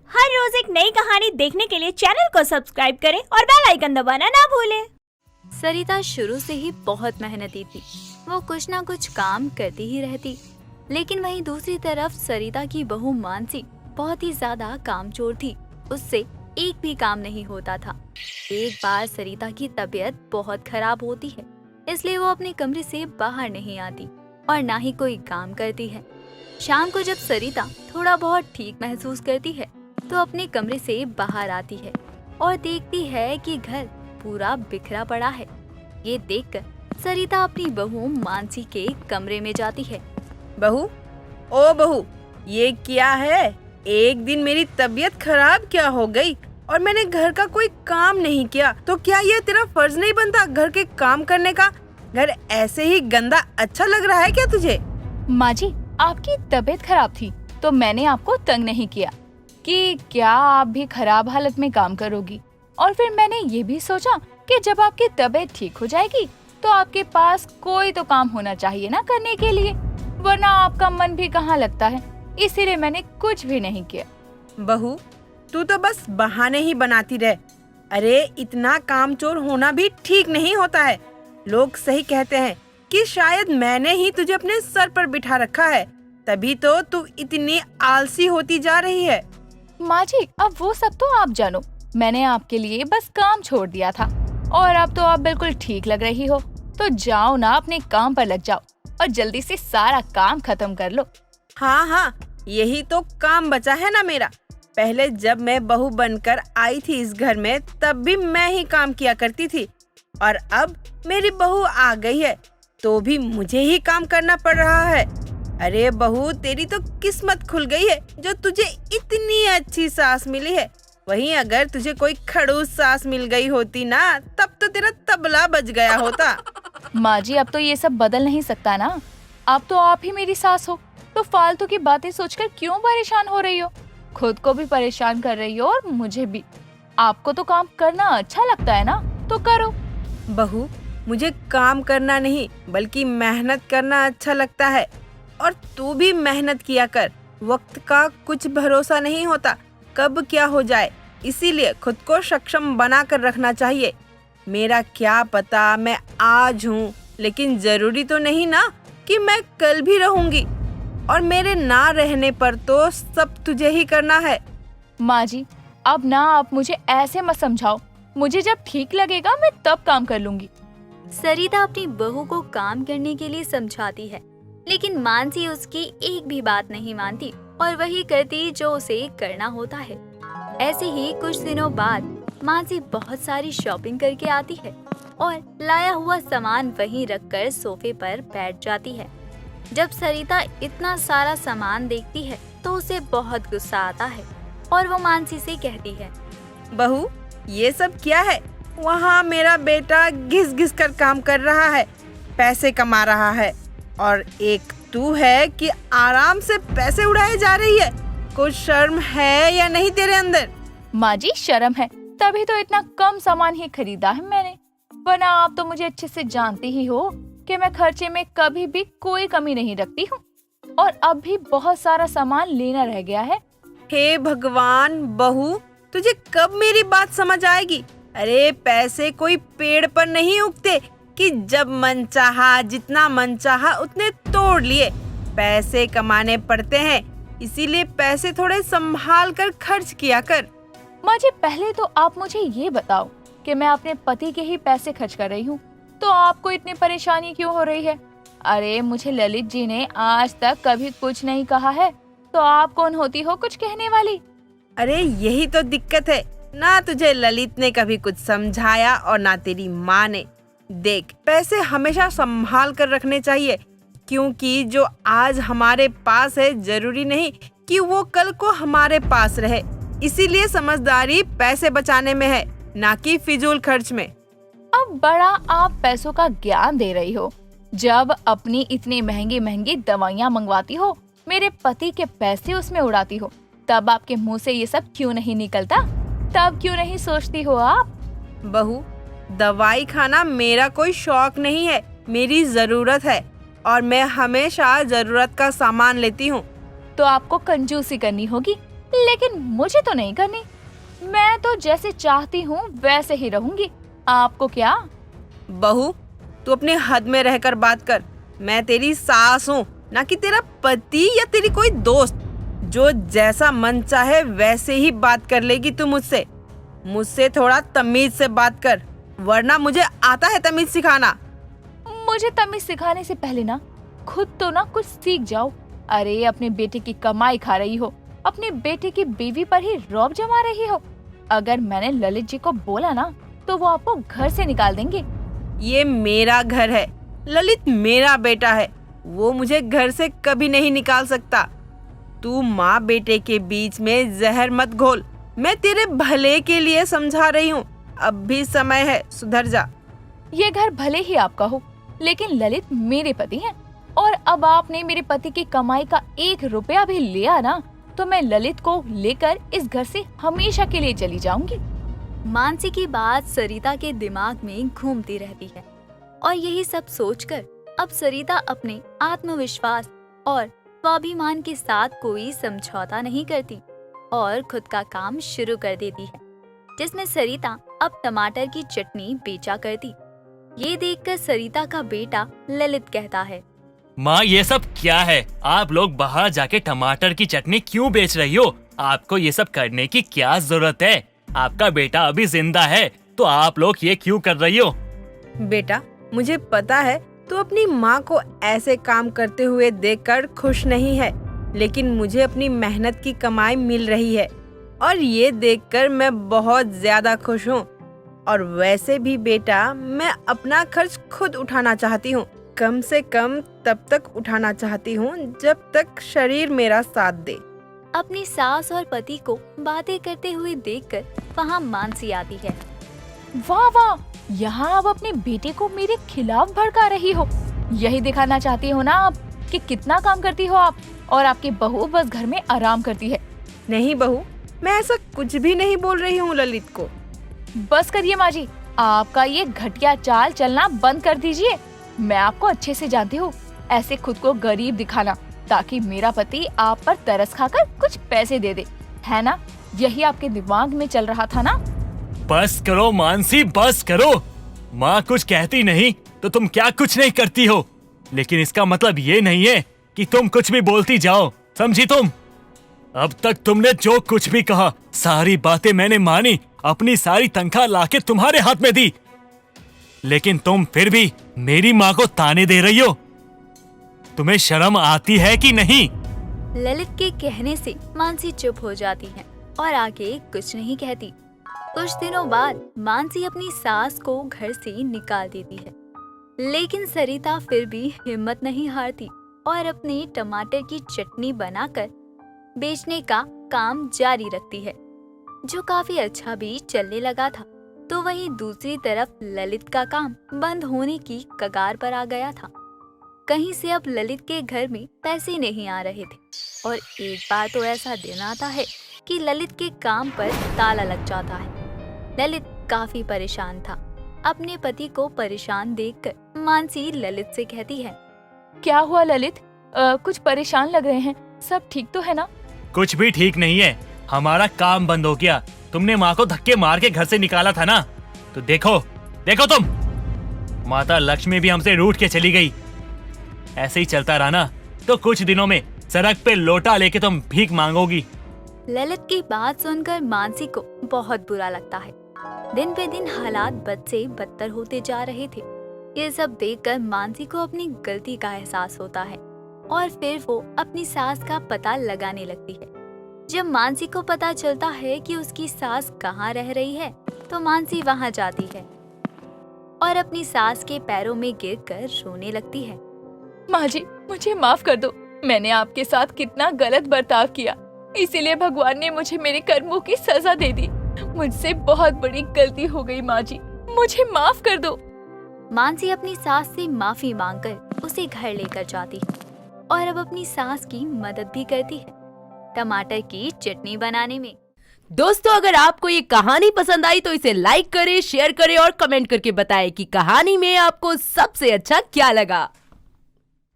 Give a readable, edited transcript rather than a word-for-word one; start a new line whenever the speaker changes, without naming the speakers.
हर रोज एक नई कहानी देखने के लिए चैनल को सब्सक्राइब करें और बेल आइकन दबाना ना भूलें।
सरिता शुरू से ही बहुत मेहनती थी। वो कुछ ना कुछ काम करती ही रहती। लेकिन वहीं दूसरी तरफ सरिता की बहू मानसी बहुत ही ज्यादा कामचोर थी। उससे एक भी काम नहीं होता था। एक बार सरिता की तबीयत बहुत खराब होती है, इसलिए वो अपने कमरे से बाहर नहीं आती और ना ही कोई काम करती है। शाम को जब सरिता थोड़ा बहुत ठीक महसूस करती है तो अपने कमरे से बाहर आती है और देखती है कि घर पूरा बिखरा पड़ा है। ये देखकर सरिता अपनी बहू मानसी के कमरे में जाती है।
बहू, ओ बहू, ये क्या है? एक दिन मेरी तबीयत खराब क्या हो गई और मैंने घर का कोई काम नहीं किया, तो क्या ये तेरा फर्ज नहीं बनता घर के काम करने का? घर ऐसे ही गंदा अच्छा लग रहा है क्या तुझे?
माँ जी, आपकी तबीयत खराब थी तो मैंने आपको तंग नहीं किया कि क्या आप भी खराब हालत में काम करोगी। और फिर मैंने ये भी सोचा कि जब आपकी तबीयत ठीक हो जाएगी तो आपके पास कोई तो काम होना चाहिए ना करने के लिए, वरना आपका मन भी कहाँ लगता है। इसीलिए मैंने कुछ भी नहीं किया।
बहू, तू तो बस बहाने ही बनाती रह। अरे इतना कामचोर होना भी ठीक नहीं होता है। लोग सही कहते हैं कि शायद मैंने ही तुझे अपने सर पर बिठा रखा है, तभी तो तू इतनी आलसी होती जा रही है।
माँ जी, अब वो सब तो आप जानो। मैंने आपके लिए बस काम छोड़ दिया था और अब तो आप बिल्कुल ठीक लग रही हो। तो जाओ ना, अपने काम पर लग जाओ और जल्दी से सारा काम खत्म कर लो।
हाँ, यही तो काम बचा है ना मेरा। पहले जब मैं बहू बनकर आई थी इस घर में तब भी मैं ही काम किया करती थी, और अब मेरी बहू आ गई है तो भी मुझे ही काम करना पड़ रहा है। अरे बहू, तेरी तो किस्मत खुल गई है जो तुझे इतनी अच्छी सास मिली है। वहीं अगर तुझे कोई खड़ूस सास मिल गई होती ना, तब तो तेरा तबला बज गया होता।
माँ जी, अब तो ये सब बदल नहीं सकता ना। अब तो आप ही मेरी सास हो, तो फालतू की बातें सोचकर क्यों परेशान हो रही हो? खुद को भी परेशान कर रही हो और मुझे भी। आपको तो काम करना अच्छा लगता है ना, तो करो।
बहू, मुझे काम करना नहीं बल्कि मेहनत करना अच्छा लगता है, और तू भी मेहनत किया कर। वक्त का कुछ भरोसा नहीं होता, कब क्या हो जाए, इसीलिए खुद को सक्षम बना कर रखना चाहिए। मेरा क्या पता मैं आज हूँ, लेकिन जरूरी तो नहीं ना कि मैं कल भी रहूंगी, और मेरे ना रहने पर तो सब तुझे ही करना है।
माँ जी, अब ना आप मुझे ऐसे मत समझाओ। मुझे जब ठीक लगेगा मैं तब काम कर लूंगी।
सरिता अपनी बहू को काम करने के लिए समझाती है, लेकिन मानसी उसकी एक भी बात नहीं मानती और वही करती जो उसे करना होता है। ऐसे ही कुछ दिनों बाद मानसी बहुत सारी शॉपिंग करके आती है और लाया हुआ सामान वहीं रखकर सोफे पर बैठ जाती है। जब सरिता इतना सारा सामान देखती है तो उसे बहुत गुस्सा आता है और वो मानसी से कहती है,
बहू, ये सब क्या है? वहाँ मेरा बेटा घिस घिस कर काम कर रहा है, पैसे कमा रहा है, और एक तू है कि आराम से पैसे उड़ाए जा रही है। कुछ शर्म है या नहीं तेरे अंदर?
माँ जी, शर्म है, तभी तो इतना कम सामान ही खरीदा है मैंने, वरना आप तो मुझे अच्छे से जानती ही हो कि मैं खर्चे में कभी भी कोई कमी नहीं रखती हूँ। और अब भी बहुत सारा सामान लेना रह गया है।
हे भगवान, बहू, तुझे कब मेरी बात समझ आएगी? अरे पैसे कोई पेड़ पर नहीं उगते कि जब मन चाहा जितना मन चाहा उतने तोड़ लिए। पैसे कमाने पड़ते हैं, इसीलिए पैसे थोड़े संभाल कर खर्च किया कर।
माँ जी, पहले तो आप मुझे ये बताओ कि मैं अपने पति के ही पैसे खर्च कर रही हूँ, तो आपको इतनी परेशानी क्यों हो रही है? अरे मुझे ललित जी ने आज तक कभी कुछ नहीं कहा है, तो आप कौन होती हो कुछ कहने वाली?
अरे यही तो दिक्कत है ना, तुझे ललित ने कभी कुछ समझाया और ना तेरी माँ ने। देख, पैसे हमेशा संभाल कर रखने चाहिए, क्योंकि जो आज हमारे पास है जरूरी नहीं कि वो कल को हमारे पास रहे। इसीलिए समझदारी पैसे बचाने में है, ना कि फिजूल खर्च में।
अब बड़ा आप पैसों का ज्ञान दे रही हो। जब अपनी इतनी महंगी महंगी दवाइयाँ मंगवाती हो, मेरे पति के पैसे उसमें उड़ाती हो, तब आपके मुंह से ये सब क्यों नहीं निकलता? तब क्यों नहीं सोचती हो आप?
बहू, दवाई खाना मेरा कोई शौक नहीं है, मेरी जरूरत है, और मैं हमेशा जरूरत का सामान लेती हूँ।
तो आपको कंजूसी करनी होगी। लेकिन मुझे तो नहीं करनी। मैं तो जैसे चाहती हूँ वैसे ही रहूंगी। आपको क्या?
बहू, तू अपने हद में रहकर बात कर। मैं तेरी सास हूँ, ना कि तेरा पति या तेरी कोई दोस्त। जो जैसा मन चाहे वैसे ही बात कर लेगी तू मुझसे। मुझसे थोड़ा तमीज से बात कर, वरना मुझे आता है तमीज सिखाना।
मुझे तमीज सिखाने से पहले ना खुद तो ना कुछ सीख जाओ। अरे अपने बेटे की कमाई खा रही हो, अपने बेटे की बीवी पर ही रौब जमा रही हो। अगर मैंने ललित जी को बोला ना तो वो आपको घर से निकाल देंगे।
ये मेरा घर है, ललित मेरा बेटा है, वो मुझे घर से कभी नहीं निकाल सकता। तू माँ बेटे के बीच में जहर मत घोल। मैं तेरे भले के लिए समझा रही हूँ। अब भी समय है, सुधर जा।
ये घर भले ही आपका हो, लेकिन ललित मेरे पति हैं। और अब आपने मेरे पति की कमाई का 1 रुपया भी लिया ना तो मैं ललित को लेकर इस घर से हमेशा के लिए चली जाऊंगी।
मानसी की बात सरिता के दिमाग में घूमती रहती है और यही सब सोचकर अब सरिता अपने आत्मविश्वास और स्वाभिमान के साथ कोई समझौता नहीं करती और खुद का काम शुरू कर देती है, जिसमें सरिता अब टमाटर की चटनी बेचा करती। ये देखकर सरिता का बेटा ललित कहता है,
माँ ये सब क्या है? आप लोग बाहर जाके टमाटर की चटनी क्यों बेच रही हो? आपको ये सब करने की क्या जरूरत है? आपका बेटा अभी जिंदा है तो आप लोग ये क्यों कर रही हो?
बेटा, मुझे पता है तू अपनी माँ को ऐसे काम करते हुए देखकर खुश नहीं है, लेकिन मुझे अपनी मेहनत की कमाई मिल रही है और ये देखकर मैं बहुत ज्यादा खुश हूँ। और वैसे भी बेटा, मैं अपना खर्च खुद उठाना चाहती हूँ। कम से कम तब तक उठाना चाहती हूँ जब तक शरीर मेरा साथ दे।
अपनी सास और पति को बातें करते हुए देखकर वहाँ मानसी आती है।
वाह वाह, यहाँ आप अपने बेटे को मेरे खिलाफ भड़का रही हो। यही दिखाना चाहती हो ना आप कि कितना काम करती हो आप, और आपकी बहू बस घर में आराम करती है।
नहीं बहू, मैं ऐसा कुछ भी नहीं बोल रही हूँ ललित को।
बस करिए माँ जी, आपका ये घटिया चाल चलना बंद कर दीजिए। मैं आपको अच्छे से जानती हूँ, ऐसे खुद को गरीब दिखाना ताकि मेरा पति आप पर तरस खाकर कुछ पैसे दे दे, है ना? यही आपके दिमाग में चल रहा था ना?
बस करो मानसी, बस करो। माँ कुछ कहती नहीं तो तुम क्या कुछ नहीं करती हो, लेकिन इसका मतलब ये नहीं है कि तुम कुछ भी बोलती जाओ, समझी तुम? अब तक तुमने जो कुछ भी कहा सारी बातें मैंने मानी, अपनी सारी तनख्वाह लाके तुम्हारे हाथ में दी, लेकिन तुम फिर भी मेरी माँ को ताने दे रही हो। तुम्हें शर्म आती है कि नहीं?
ललित के कहने से मानसी चुप हो जाती है और आगे कुछ नहीं कहती। कुछ दिनों बाद मानसी अपनी सास को घर से निकाल देती है, लेकिन सरिता फिर भी हिम्मत नहीं हारती और अपनी टमाटर की चटनी बनाकर बेचने का काम जारी रखती है, जो काफी अच्छा भी चलने लगा था। तो वहीं दूसरी तरफ ललित का काम बंद होने की कगार पर आ गया था। कहीं से अब ललित के घर में पैसे नहीं आ रहे थे और एक बार तो ऐसा दिन आता है कि ललित के काम पर ताला लग जाता है। ललित काफी परेशान था। अपने पति को परेशान देखकर मानसी ललित से कहती है,
क्या हुआ ललित? कुछ परेशान लग रहे हैं, सब ठीक तो है ना?
कुछ भी ठीक नहीं है, हमारा काम बंद हो गया। तुमने माँ को धक्के मार के घर से निकाला था ना, तो देखो देखो तुम, माता लक्ष्मी भी हमसे रूठ के चली गई। ऐसे ही चलता रहा ना तो कुछ दिनों में सड़क पे लोटा लेके तुम भीख मांगोगी।
ललित की बात सुनकर मानसी को बहुत बुरा लगता है। दिन पे दिन हालात बद से बदतर होते जा रहे थे। ये सब देखकर मानसी को अपनी गलती का एहसास होता है और फिर वो अपनी सास का पता लगाने लगती है। जब मानसी को पता चलता है कि उसकी सास कहाँ रह रही है, तो मानसी वहाँ जाती है और अपनी सास के पैरों में गिरकर रोने लगती है।
माँ जी, मुझे माफ कर दो। मैंने आपके साथ कितना गलत बर्ताव किया, इसीलिए भगवान ने मुझे मेरे कर्मों की सजा दे दी। मुझसे बहुत बड़ी गलती हो गई माँ जी, मुझे माफ कर दो।
मानसी अपनी सास से माफी मांगकर उसे घर लेकर जाती है और अब अपनी सास की मदद भी करती है टमाटर की चटनी बनाने में।
दोस्तों, अगर आपको ये कहानी पसंद आई तो इसे लाइक करें, शेयर करें और कमेंट करके बताएं कि कहानी में आपको सबसे अच्छा क्या लगा।